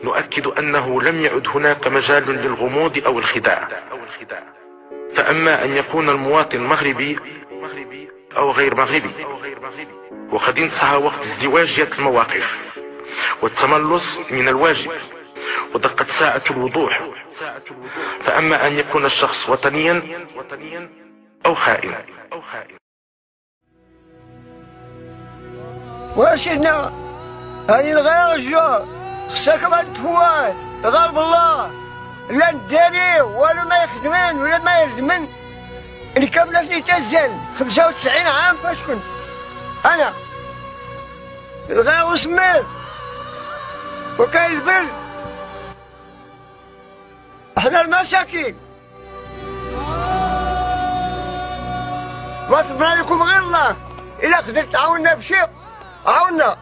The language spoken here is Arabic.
نؤكد أنه لم يعد هناك مجال للغموض أو الخداع، فأما أن يكون المواطن مغربي أو غير مغربي، وقد انتهى وقت ازدواجية المواقف والتملص من الواجب، ودقت ساعة الوضوح. فأما أن يكون الشخص وطنيا أو خائن. وسيدنا هاني الغير الجار خصك ما تفوت غالب الله لا نداري ولا ما يخدمن ولا ما يخدمن. اللي كملتني تزال 95 عام فاش كنت انا الغير وسميت وكاين البر. احنا المساكين ما طلبنا لكم غير الله. الا قدرت تعاوننا بشيء عاوننا.